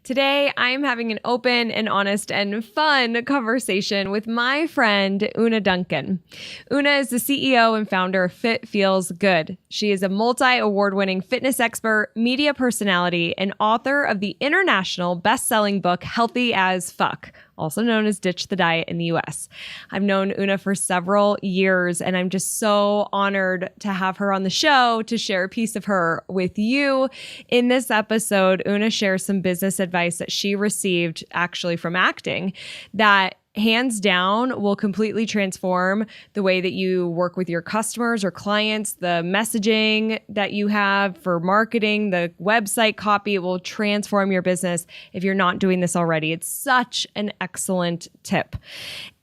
Today, I am having an open and honest and fun conversation with my friend, Oonagh Duncan. Oonagh is the CEO and founder of Fit Feels Good. She is a multi-award-winning fitness expert, media personality, and author of the international best-selling book, Healthy as Fuck, also known as Ditch the Diet in the US. I've known Oonagh for several years, and I'm just so honored to have her on the show to share a piece of her with you. In this episode, Oonagh shares some business advice that she received actually from acting that hands down will completely transform the way that you work with your customers or clients, the messaging that you have for marketing, the website copy. It will transform your business if you're not doing this already. It's such an excellent tip.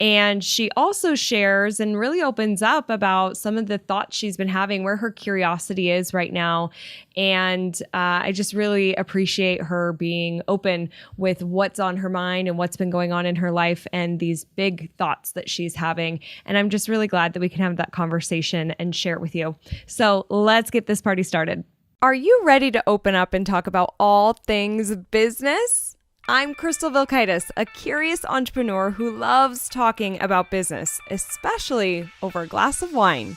And she also shares and really opens up about some of the thoughts she's been having, where her curiosity is right now. And I just really appreciate her being open with what's on her mind and what's been going on in her life and these big thoughts that she's having. And I'm just really glad that we can have that conversation and share it with you. So let's get this party started. Are you ready to open up and talk about all things business? I'm Crystal Vilkaitis, a curious entrepreneur who loves talking about business, especially over a glass of wine.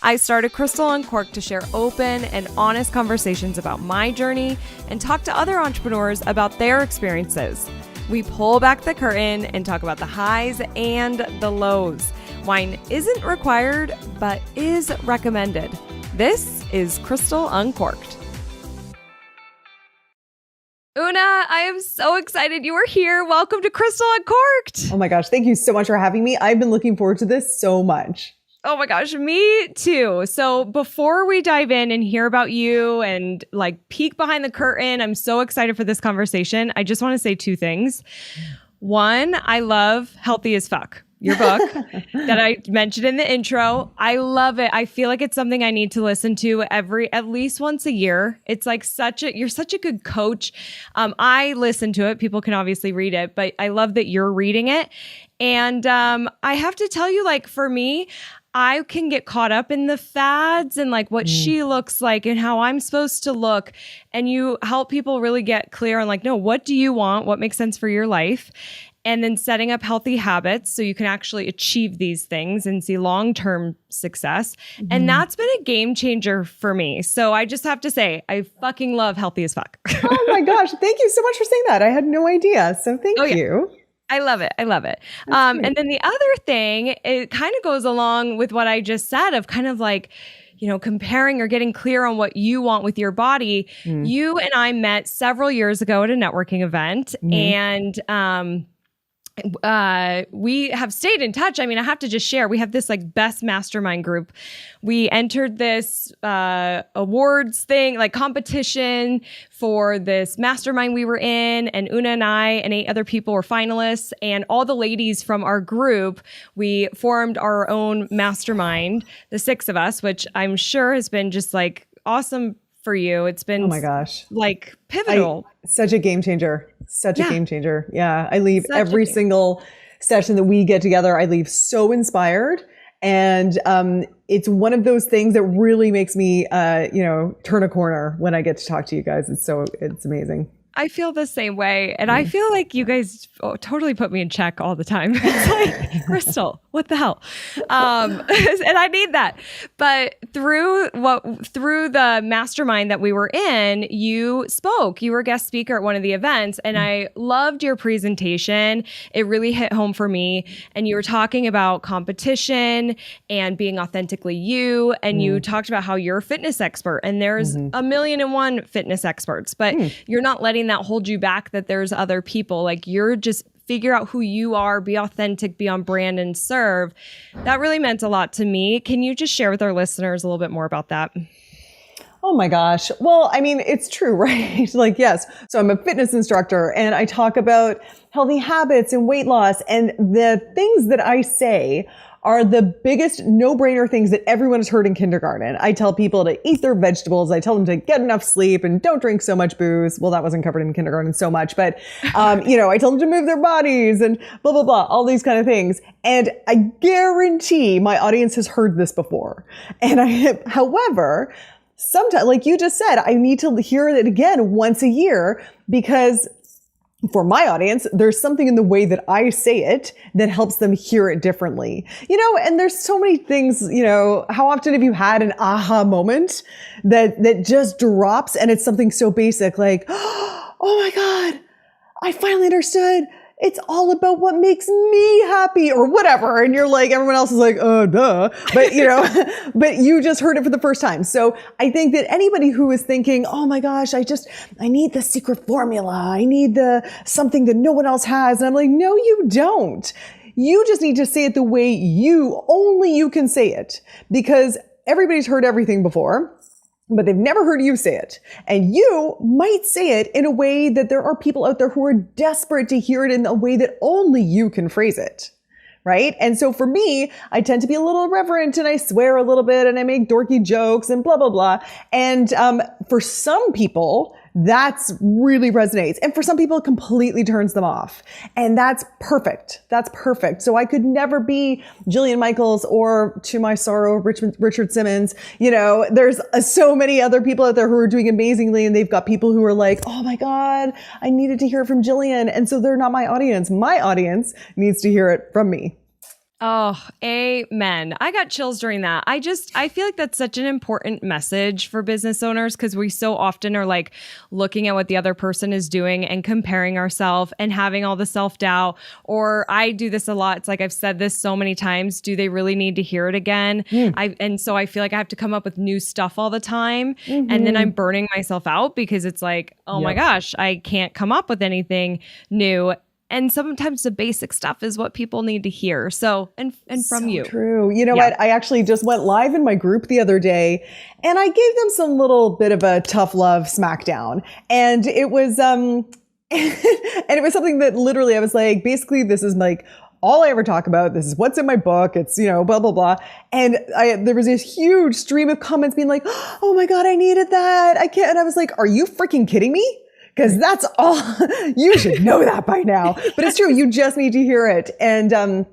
I started Crystal Uncorked to share open and honest conversations about my journey and talk to other entrepreneurs about their experiences. We pull back the curtain and talk about the highs and the lows. Wine isn't required, but is recommended. This is Crystal Uncorked. Oonagh, I am so excited you are here. Welcome to Crystal Uncorked. Oh my gosh, thank you so much for having me. I've been looking forward to this so much. Oh my gosh, me too. So before we dive in and hear about you and like peek behind the curtain, I'm so excited for this conversation. I just want to say two things. One, I love Healthy as Fuck, your book that I mentioned in the intro. I love it. I feel like it's something I need to listen to at least once a year. It's like you're such a good coach. I listen to it. People can obviously read it, but I love that you're reading it. And I have to tell you, like for me, I can get caught up in the fads and like what she looks like and how I'm supposed to look. And you help people really get clear on like, no, what do you want? What makes sense for your life? And then setting up healthy habits so you can actually achieve these things and see long-term success. And that's been a game changer for me. So I just have to say, I fucking love Healthy as Fuck. Oh my gosh. Thank you so much for saying that. I had no idea. So thank you. I love it. I love it. And then the other thing, it kind of goes along with what I just said of kind of like, you know, comparing or getting clear on what you want with your body. You and I met several years ago at a networking event and, we have stayed in touch. I mean, I have to just share, we have this like best mastermind group. We entered this awards thing, like competition for this mastermind we were in, and Oonagh and I and 8 other people were finalists, and all the ladies from our group, we formed our own mastermind, the 6 of us, which I'm sure has been just like awesome for you. It's been, oh my gosh, like pivotal. Such a game changer. Such a game changer. Yeah. I leave every single session that we get together. I leave so inspired. And it's one of those things that really makes me, turn a corner when I get to talk to you guys. It's amazing. I feel the same way. And I feel like you guys totally put me in check all the time. It's like, Crystal, what the hell? And I need that. But through the mastermind that we were in, you spoke. You were a guest speaker at one of the events. And I loved your presentation. It really hit home for me. And you were talking about competition and being authentically you. And you talked about how you're a fitness expert. And there's 1,000,001 fitness experts. But you're not letting that hold you back, that there's other people. Like you're just figure out who you are, be authentic, be on brand, and serve. That really meant a lot to me. Can you just share with our listeners a little bit more about that? Oh my gosh. Well, I mean, it's true, right? Like, yes. So I'm a fitness instructor and I talk about healthy habits and weight loss, and the things that I say are the biggest no-brainer things that everyone has heard in kindergarten. I tell people to eat their vegetables. I tell them to get enough sleep and don't drink so much booze. Well, that wasn't covered in kindergarten so much, but, I tell them to move their bodies and blah, blah, blah, all these kind of things. And I guarantee my audience has heard this before. However, sometimes, like you just said, I need to hear it again once a year because for my audience, there's something in the way that I say it that helps them hear it differently. And there's so many things, how often have you had an aha moment that just drops and it's something so basic like, oh my God, I finally understood. It's all about what makes me happy or whatever. And you're like, everyone else is like, oh, duh. But, but you just heard it for the first time. So I think that anybody who is thinking, oh my gosh, I need the secret formula. I need something that no one else has. And I'm like, no, you don't. You just need to say it the way only you can say it, because everybody's heard everything before, but they've never heard you say it. And you might say it in a way that there are people out there who are desperate to hear it in a way that only you can phrase it. Right? And so for me, I tend to be a little irreverent and I swear a little bit and I make dorky jokes and blah, blah, blah. And for some people, that's really resonates. And for some people, it completely turns them off. And that's perfect. That's perfect. So I could never be Jillian Michaels or, to my sorrow, Richard Simmons. There's so many other people out there who are doing amazingly. And they've got people who are like, oh my God, I needed to hear it from Jillian. And so they're not my audience. My audience needs to hear it from me. Oh, amen. I got chills during that. I feel like that's such an important message for business owners, because we so often are like looking at what the other person is doing and comparing ourselves and having all the self-doubt. Or I do this a lot. It's like, I've said this so many times. Do they really need to hear it again? And so I feel like I have to come up with new stuff all the time. Mm-hmm. And then I'm burning myself out because it's like, oh my gosh, I can't come up with anything new. And sometimes the basic stuff is what people need to hear. So, and from you. True. You know what? I actually just went live in my group the other day and I gave them some little bit of a tough love smackdown. And it was, and it was something that literally I was like, basically, this is like all I ever talk about. This is what's in my book. It's, blah, blah, blah. And there was this huge stream of comments being like, oh my God, I needed that. I can't. And I was like, are you freaking kidding me? Because that's all, you should know that by now. But it's true, you just need to hear it. And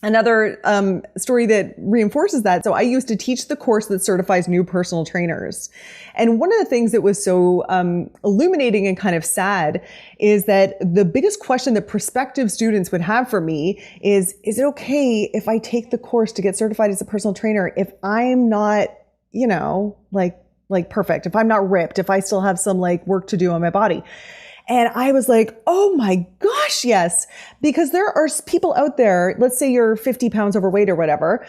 another story that reinforces that. So I used to teach the course that certifies new personal trainers. And one of the things that was so illuminating and kind of sad is that the biggest question that prospective students would have for me is it okay if I take the course to get certified as a personal trainer if I'm not, like perfect, if I'm not ripped, if I still have some like work to do on my body? And I was like, oh my gosh, yes. Because there are people out there, let's say you're 50 pounds overweight or whatever.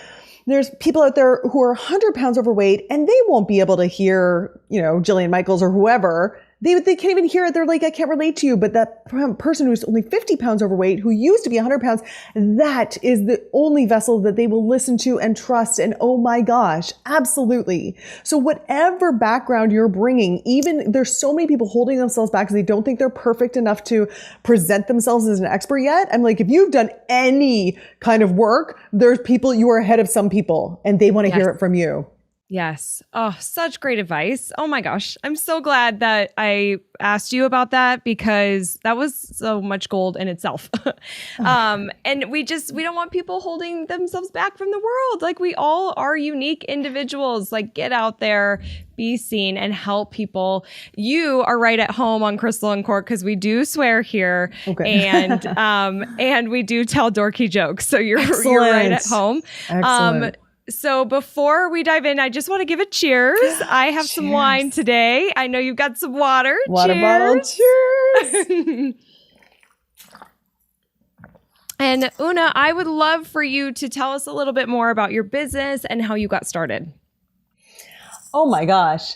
There's people out there who are 100 pounds overweight and they won't be able to hear, Jillian Michaels or whoever. They can't even hear it. They're like, I can't relate to you. But that person who's only 50 pounds overweight, who used to be 100 pounds, that is the only vessel that they will listen to and trust. And oh my gosh, absolutely. So whatever background you're bringing, even there's so many people holding themselves back because they don't think they're perfect enough to present themselves as an expert yet. I'm like, if you've done any kind of work, there's people, you are ahead of some people and they want to hear it from you. Yes. Oh, such great advice. Oh my gosh. I'm so glad that I asked you about that, because that was so much gold in itself. And we don't want people holding themselves back from the world. Like, we all are unique individuals. Like, get out there, be seen, and help people. You are right at home on Crystal and Cork, because we do swear here. Okay. And we do tell dorky jokes. So you're right at home. Excellent. So before we dive in, I just want to give a cheers. I have some wine today. I know you've got some water. Water bottle. Cheers. And Oonagh, I would love for you to tell us a little bit more about your business and how you got started. Oh my gosh.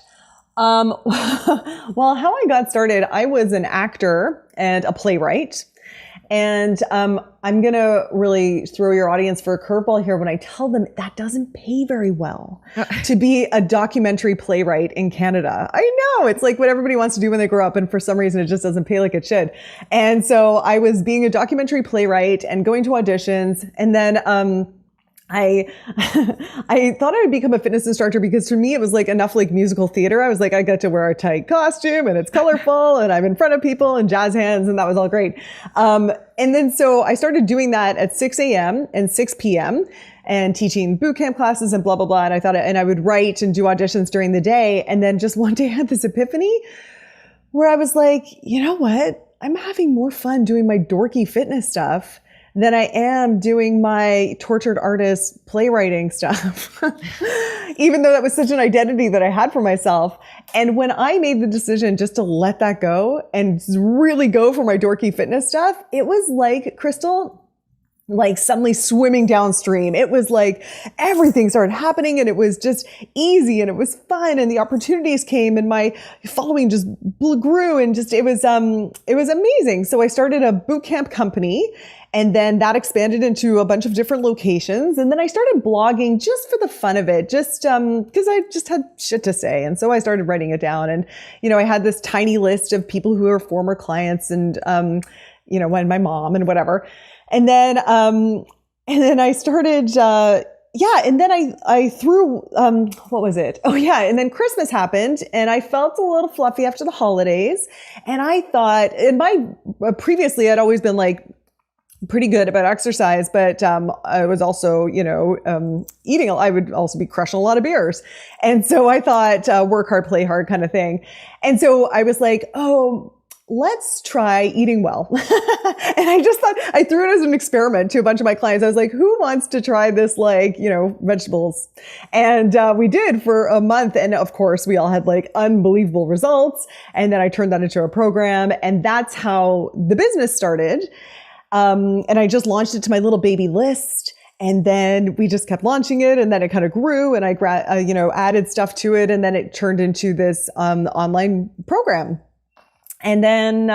Well, how I got started, I was an actor and a playwright. And I'm going to really throw your audience for a curveball here when I tell them that doesn't pay very well to be a documentary playwright in Canada. I know, it's like what everybody wants to do when they grow up, and for some reason it just doesn't pay like it should. And so I was being a documentary playwright and going to auditions, and then I thought I would become a fitness instructor, because for me, it was like enough like musical theater. I was like, I get to wear a tight costume and it's colorful and I'm in front of people and jazz hands, and that was all great. And then so I started doing that at 6 a.m. and 6 p.m. and teaching boot camp classes and blah, blah, blah. And I thought, and I would write and do auditions during the day. And then just one day I had this epiphany where I was like, you know what? I'm having more fun doing my dorky fitness stuff than I am doing my tortured artist playwriting stuff, even though that was such an identity that I had for myself. And when I made the decision just to let that go and really go for my dorky fitness stuff, it was like, Crystal, like suddenly swimming downstream. It was like everything started happening and it was just easy and it was fun and the opportunities came and my following just grew and just, it was amazing. So I started a boot camp company and then that expanded into a bunch of different locations. And then I started blogging just for the fun of it, just because I just had shit to say. And so I started writing it down. And, I had this tiny list of people who are former clients and, when my mom and whatever. And then I started, and then I threw, what was it? Oh yeah. And then Christmas happened and I felt a little fluffy after the holidays. And I thought, previously I'd always been like pretty good about exercise, but, I was also, eating, I would also be crushing a lot of beers. And so I thought, work hard, play hard kind of thing. And so I was like, oh, let's try eating well. And I just thought, I threw it as an experiment to a bunch of my clients. I was like, who wants to try this, vegetables? And we did for a month. And of course, we all had unbelievable results. And then I turned that into a program. And that's how the business started. And I just launched it to my little baby list. And then we just kept launching it and then it kind of grew and I added stuff to it. And then it turned into this online program. And then,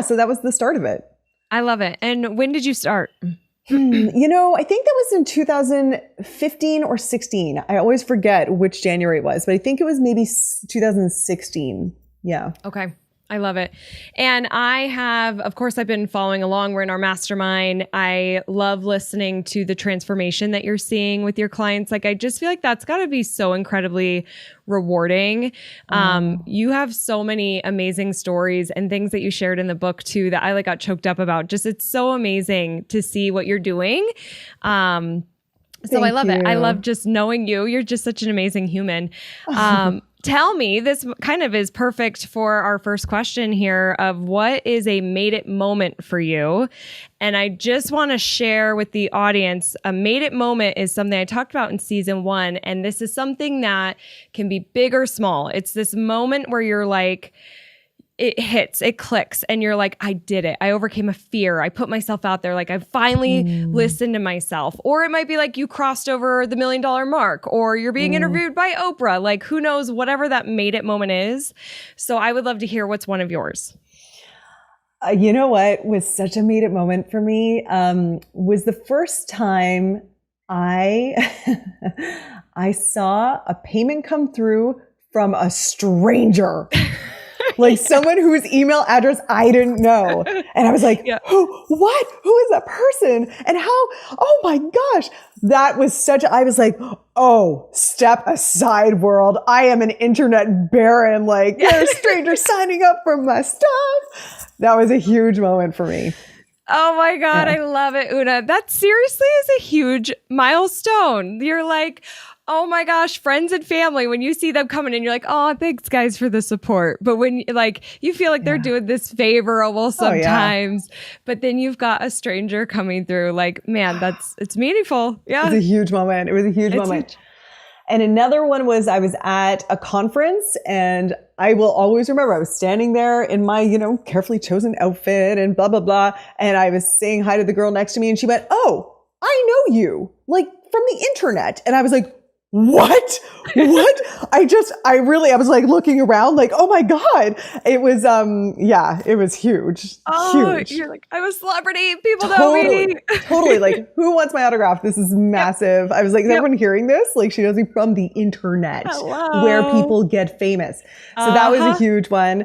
so that was the start of it. I love it. And when did you start? I think that was in 2015 or 16. I always forget which January it was, but I think it was maybe 2016. Yeah. Okay. I love it. And of course, I've been following along. We're in our mastermind. I love listening to the transformation that you're seeing with your clients. I just feel like that's got to be so incredibly rewarding. You have so many amazing stories and things that you shared in the book too, that I got choked up about. Just, it's so amazing to see what you're doing. So I love it. I love just knowing you. You're just such an amazing human. Tell me, this kind of is perfect for our first question here of what is a made it moment for you? And I just want to share with the audience, a made it moment is something I talked about in season 1. And this is something that can be big or small. It's this moment where you're like, it hits, it clicks, and you're like, I did it. I overcame a fear. I put myself out there. I finally listened to myself. Or it might be you crossed over the $1 million mark, or you're being interviewed by Oprah. Who knows, whatever that made it moment is. So I would love to hear what's one of yours. You know what was such a made it moment for me was the first time I saw a payment come through from a stranger. Someone whose email address I didn't know. And I was like, what? Who is that person? And how? Oh my gosh. That was I was like, oh, step aside, world. I am an internet baron. There's strangers signing up for my stuff. That was a huge moment for me. Oh my God. Yeah. I love it, Oonagh. That seriously is a huge milestone. You're like, oh my gosh, friends and family, when you see them coming in, you're like, oh, thanks guys for the support. But when you feel like they're doing this favor almost sometimes, but then you've got a stranger coming through, man, it's meaningful. Yeah. It was a huge moment. It was a huge moment. Huge. And another one was I was at a conference and I will always remember I was standing there in my, carefully chosen outfit and blah, blah, blah. And I was saying hi to the girl next to me and she went, oh, I know you from the internet. And I was like, what? I was looking around oh my God. It was, it was huge. Oh, huge. You're like, I'm a celebrity. People know me. Totally. Who wants my autograph? This is massive. I was like, is everyone hearing this? She knows me from the internet. Hello. Where people get famous. So that was a huge one.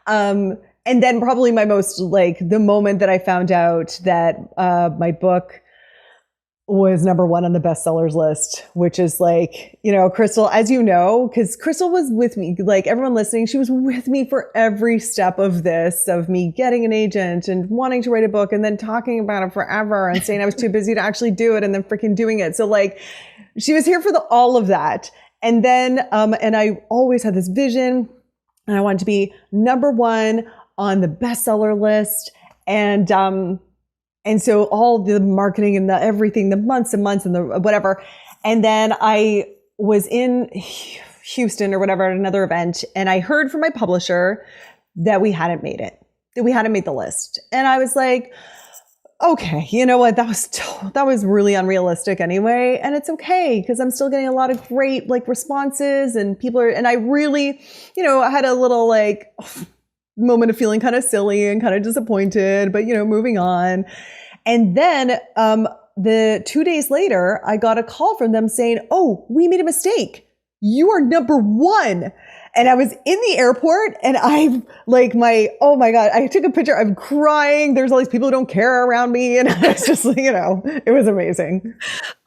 And then probably my most the moment that I found out that, my book was number 1 on the bestsellers list, which is Crystal, as you know, because Crystal was with me, everyone listening, she was with me for every step of this, of me getting an agent and wanting to write a book and then talking about it forever and saying I was too busy to actually do it and then freaking doing it. So she was here for all of that. And then, and I always had this vision and I wanted to be number 1 on the bestseller list. And so all the marketing and the everything, the months and months and the whatever. And then I was in Houston or whatever at another event, and I heard from my publisher that we hadn't made it, that we hadn't made the list. And I was like, okay, you know what? That was really unrealistic anyway. And it's okay, because I'm still getting a lot of great like responses, and and I really, I had a little like moment of feeling kind of silly and kind of disappointed, but moving on. And then, the 2 days later, I got a call from them saying, "Oh, we made a mistake. You are number one." And I was in the airport, and oh my God, I took a picture. I'm crying. There's all these people who don't care around me. And it's just, it was amazing.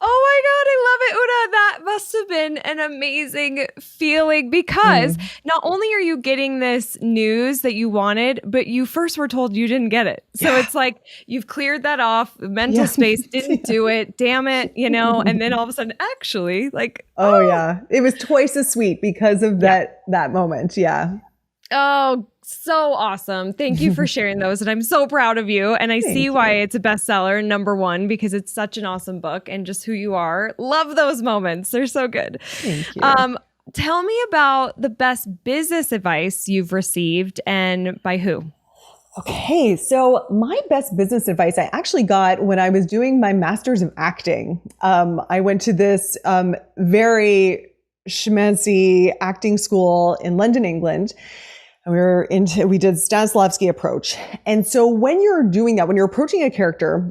Oh my God, I love it, Oonagh. That must have been an amazing feeling, because not only are you getting this news that you wanted, but you first were told you didn't get it. So it's like you've cleared that off. Mental space didn't do it. Damn it, and then all of a sudden, actually, oh yeah, it was twice as sweet because of that moment. Yeah. Oh, so awesome. Thank you for sharing those. And I'm so proud of you. And I see why it's a bestseller, number one, because it's such an awesome book and just who you are. Love those moments. They're so good. Thank you. Tell me about the best business advice you've received, and by who? Okay, so my best business advice I actually got when I was doing my master's of acting. I went to this very schmancy acting school in London, England. And we did Stanislavski approach. And so when you're doing that, when you're approaching a character,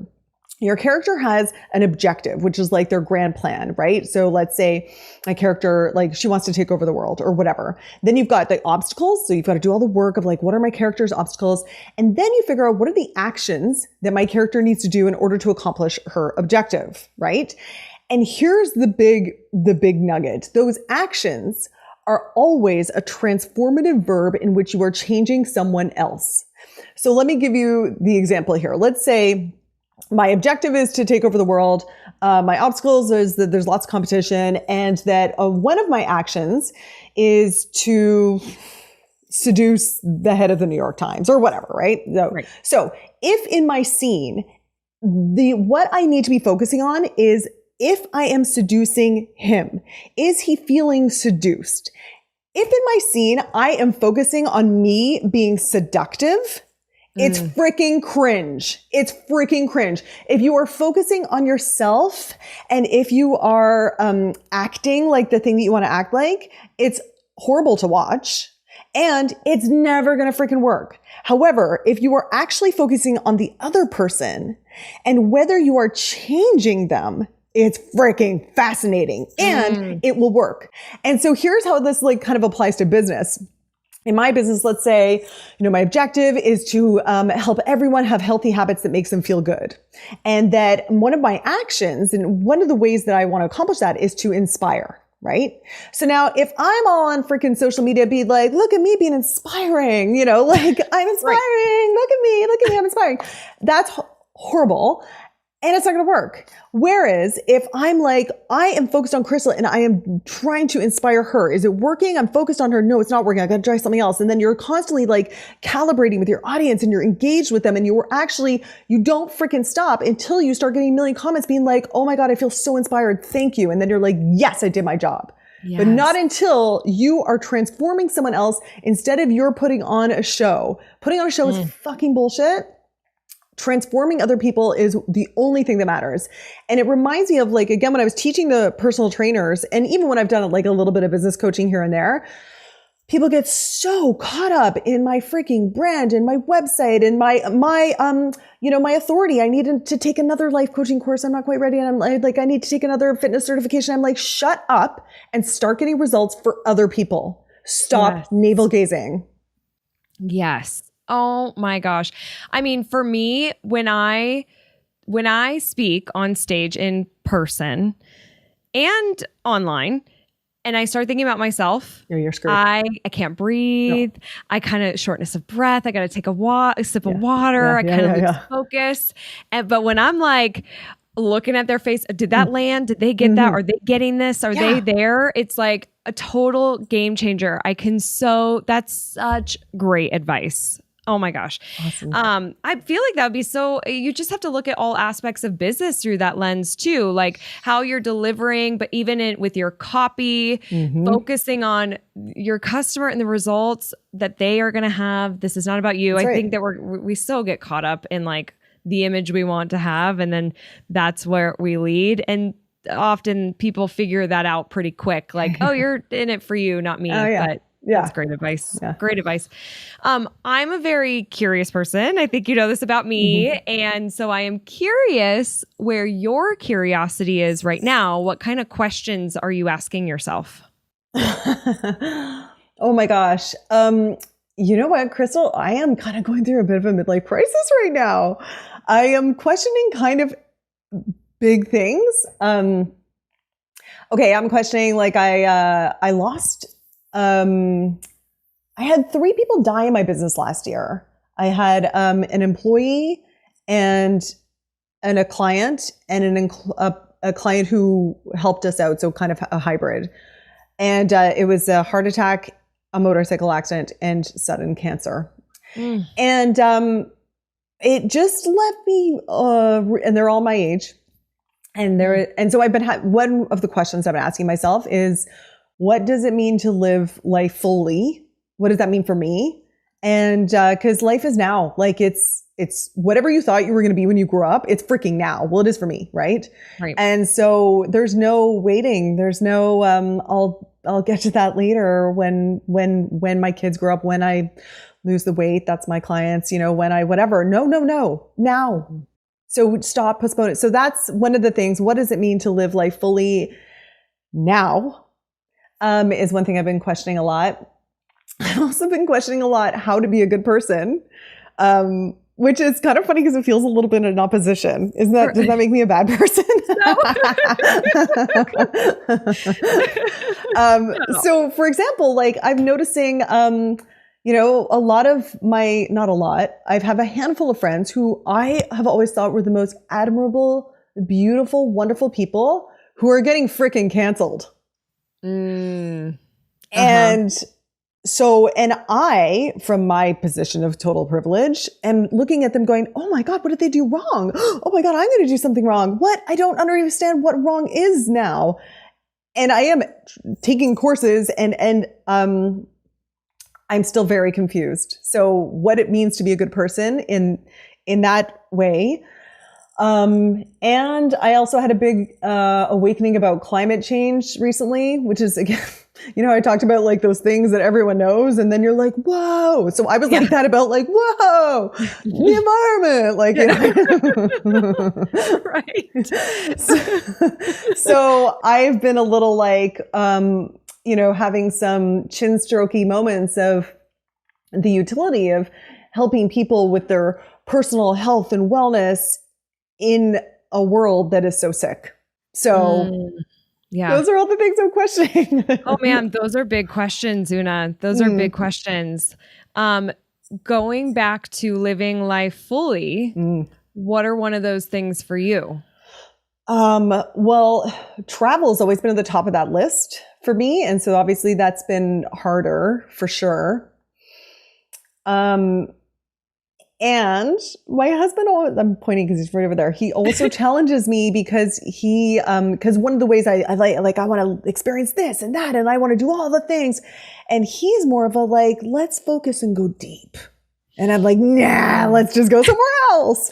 your character has an objective, which is like their grand plan, right? So let's say a character, like she wants to take over the world or whatever. Then you've got the obstacles. So you've got to do all the work of like, what are my character's obstacles? And then you figure out what are the actions that my character needs to do in order to accomplish her objective, right? And here's the big nugget. Those actions are always a transformative verb in which you are changing someone else. So let me give you the example here. Let's say my objective is to take over the world. My obstacles is that there's lots of competition, and that one of my actions is to seduce the head of the New York Times or whatever, right? So if in my scene, what I need to be focusing on is, if I am seducing him, is he feeling seduced? If in my scene, I am focusing on me being seductive, it's freaking cringe. It's freaking cringe. If you are focusing on yourself, and if you are acting like the thing that you want to act like, it's horrible to watch, and it's never going to freaking work. However, if you are actually focusing on the other person and whether you are changing them, it's freaking fascinating, and it will work. And so here's how this like kind of applies to business. In my business, let's say, my objective is to help everyone have healthy habits that makes them feel good. And that one of my actions, and one of the ways that I want to accomplish that, is to inspire, right? So now if I'm all on freaking social media, be like, look at me being inspiring, like I'm inspiring, right. Look at me, I'm inspiring. That's horrible. And it's not going to work. Whereas if I'm like, I am focused on Crystal and I am trying to inspire her. Is it working? I'm focused on her. No, it's not working. I got to try something else. And then you're constantly like calibrating with your audience, and you're engaged with them, and you don't freaking stop until you start getting a million comments being like, oh my God, I feel so inspired. Thank you. And then you're like, yes, I did my job. Yes. But not until you are transforming someone else instead of you're putting on a show. Putting on a show is fucking bullshit. Transforming other people is the only thing that matters. And it reminds me of like, again, when I was teaching the personal trainers, and even when I've done like a little bit of business coaching here and there, people get so caught up in my freaking brand and my website and my authority. I needed to take another life coaching course. I'm not quite ready. And I'm like, I need to take another fitness certification. I'm like, shut up and start getting results for other people. Stop navel gazing. Yes. Oh my gosh. I mean, for me, when I speak on stage in person and online, and I start thinking about myself, you're screwed. I can't breathe. No. I kind of shortness of breath. I got to take a sip of water. I kind of lose focus. But when I'm like looking at their face, did that land? Did they get that? Are they getting this? Are they there? It's like a total game changer. That's such great advice. Oh my gosh. Awesome. I feel like that would be you just have to look at all aspects of business through that lens too, like how you're delivering, but even with your copy, focusing on your customer and the results that they are going to have. This is not about you. That's I right. think that we still get caught up in like the image we want to have. And then that's where we lead. And often people figure that out pretty quick. Like, oh, you're in it for you, not me. Oh, yeah. But Yeah. that's great advice. Yeah. Great advice. I'm a very curious person. I think you know this about me. And so I am curious where your curiosity is right now. What kind of questions are you asking yourself? Oh my gosh. You know what, Crystal? I am kind of going through a bit of a midlife crisis right now. I am questioning kind of big things. Okay, I'm questioning like I lost. I had 3 people die in my business last year. I had an employee and a client and a client who helped us out, so kind of a hybrid. And it was a heart attack, a motorcycle accident, and sudden cancer. And it just left me, and they're all my age. And so I've been one of the questions I've been asking myself is, what does it mean to live life fully? What does that mean for me? And because life is now, like it's whatever you thought you were going to be when you grew up, it's freaking now. Well, it is for me, right? Right. And so there's no waiting. There's no I'll get to that later when my kids grow up, when I lose the weight, that's my clients, when I whatever. No, now. So stop, postpone it. So that's one of the things. What does it mean to live life fully now? Is one thing I've been questioning a lot. I've also been questioning a lot how to be a good person, which is kind of funny because it feels a little bit in opposition. Does that make me a bad person? No. So for example, like I'm noticing, a lot of I have a handful of friends who I have always thought were the most admirable, beautiful, wonderful people who are getting freaking canceled. And so, and I, from my position of total privilege, am looking at them going, oh my God, what did they do wrong? Oh my God, I'm going to do something wrong. What? I don't understand what wrong is now. And I am taking courses and I'm still very confused. So what it means to be a good person in that way. And I also had a big awakening about climate change recently, which is, again, I talked about like those things that everyone knows, and then you're like, whoa. So I was like that about like, whoa, the environment, like, right. So I've been a little like, having some chin strokey moments of the utility of helping people with their personal health and wellness in a world that is so sick. So those are all the things I'm questioning. Oh man, those are big questions, Oonagh. Those are big questions. Going back to living life fully, what are one of those things for you? Well, travel has always been at the top of that list for me. And so obviously that's been harder for sure. And my husband, I'm pointing because he's right over there. He also challenges me because because one of the ways I want to experience this and that, and I want to do all the things. And he's more of a like, let's focus and go deep. And I'm like, nah, let's just go somewhere else.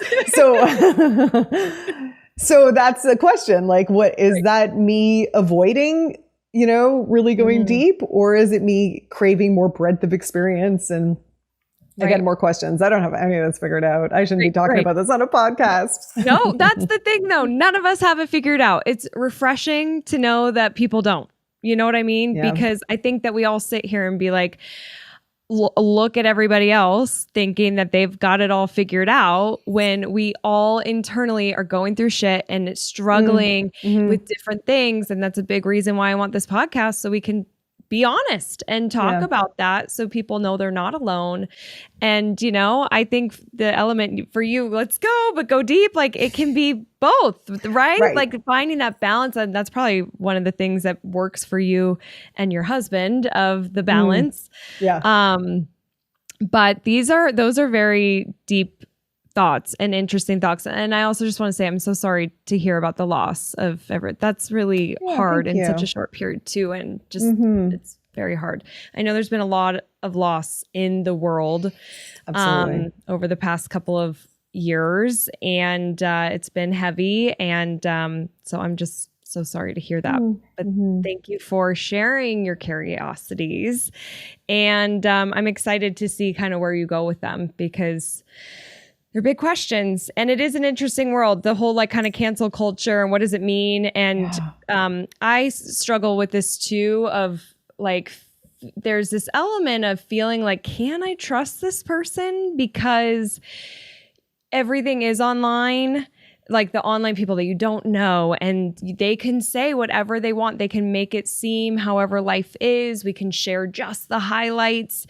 So that's the question. Like, what is that me avoiding, really going deep, or is it me craving more breadth of experience? And I got more questions. I don't have any of this figured out. I shouldn't be talking about this on a podcast. No, that's the thing though. None of us have it figured out. It's refreshing to know that people don't. You know what I mean? Yeah. Because I think that we all sit here and be like, look at everybody else thinking that they've got it all figured out when we all internally are going through shit and struggling with different things. And that's a big reason why I want this podcast, so we can be honest and talk about that so people know they're not alone. And, I think the element for you, let's go, but go deep. Like it can be both, right? Like finding that balance. And that's probably one of the things that works for you and your husband, of the balance. But those are very deep thoughts and interesting thoughts. And I also just want to say I'm so sorry to hear about the loss of Everett. That's really hard in such a short period too. And just it's very hard. I know there's been a lot of loss in the world over the past couple of years, and it's been heavy. And so I'm just so sorry to hear that. But thank you for sharing your curiosities. And I'm excited to see kind of where you go with them, because they're big questions, and it is an interesting world, the whole like kind of cancel culture and what does it mean? And I struggle with this too, of like, there's this element of feeling like, can I trust this person? Because everything is online, like the online people that you don't know, and they can say whatever they want. They can make it seem however life is. We can share just the highlights.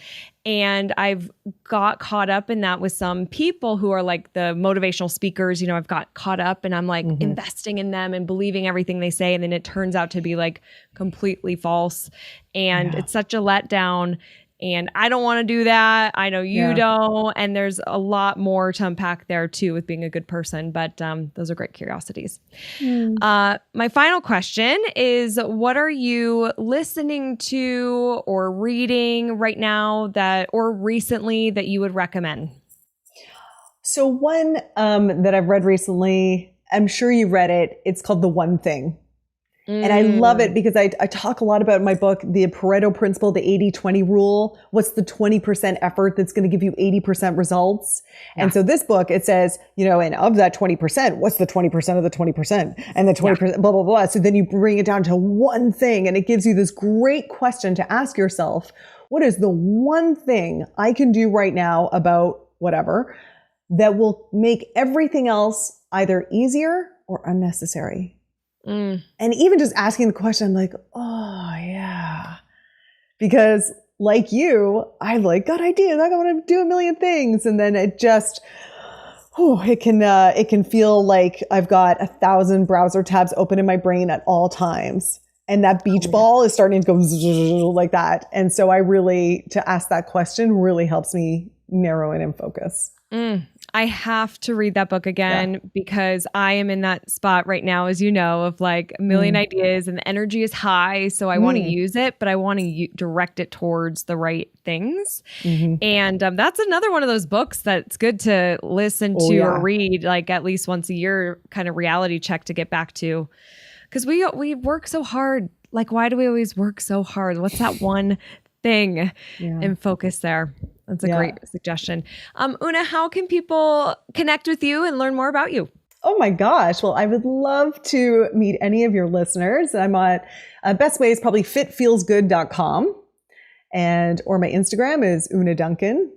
And I've got caught up in that with some people who are like the motivational speakers. You know, I've got caught up and I'm like investing in them and believing everything they say. And then it turns out to be like completely false. And it's such a letdown. And I don't want to do that. I know you don't. And there's a lot more to unpack there too with being a good person. But those are great curiosities. My final question is, what are you listening to or reading right now or recently that you would recommend? So one that I've read recently, I'm sure you read it. It's called The One Thing. And I love it because I talk a lot about in my book, the Pareto principle, the 80-20 rule. What's the 20% effort that's going to give you 80% results? And so this book, it says, you know, and of that 20%, what's the 20% of the 20%? And the 20%, blah, blah, blah. So then you bring it down to one thing, and it gives you this great question to ask yourself, what is the one thing I can do right now about whatever that will make everything else either easier or unnecessary? And even just asking the question, I'm like, oh yeah. Because like you, I like got ideas. I want to do a million things. And then it just, it can feel like I've got 1,000 browser tabs open in my brain at all times. And that beach ball is starting to go like that. And so to ask that question really helps me narrow it and focus. I have to read that book again because I am in that spot right now, as you know, of like a million ideas and the energy is high. So I want to use it, but I want to direct it towards the right things. And that's another one of those books that's good to listen to or read like at least once a year, kind of reality check to get back to. Because we work so hard. Like, why do we always work so hard? What's that one thing? And focus there. That's a great suggestion. Oonagh, how can people connect with you and learn more about you? Oh my gosh. Well, I would love to meet any of your listeners. I'm on best way is probably fitfeelsgood.com, or my Instagram is Oonagh Duncan,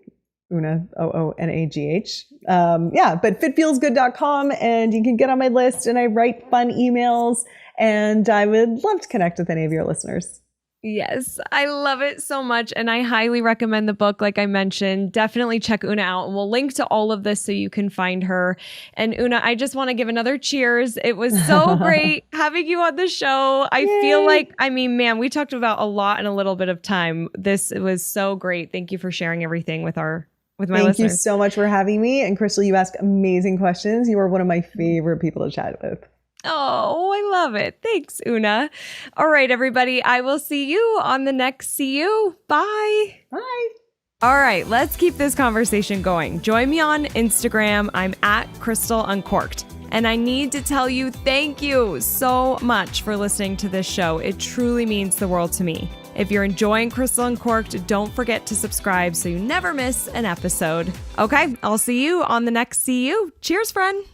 Oonagh, Oonagh. But fitfeelsgood.com, and you can get on my list, and I write fun emails, and I would love to connect with any of your listeners. Yes, I love it so much. And I highly recommend the book. Like I mentioned, definitely check Oonagh out. And we'll link to all of this so you can find her. And Oonagh, I just want to give another cheers. It was so great having you on the show. I feel like, man, we talked about a lot in a little bit of time. This was so great. Thank you for sharing everything with my listeners. Thank you so much for having me. And Crystal, you ask amazing questions. You are one of my favorite people to chat with. Oh, I love it. Thanks, Oonagh. All right, everybody. I will see you on the next See You. Bye. Bye. All right, let's keep this conversation going. Join me on Instagram. I'm at Crystal Uncorked. And I need to tell you, thank you so much for listening to this show. It truly means the world to me. If you're enjoying Crystal Uncorked, don't forget to subscribe so you never miss an episode. Okay, I'll see you on the next See You. Cheers, friend.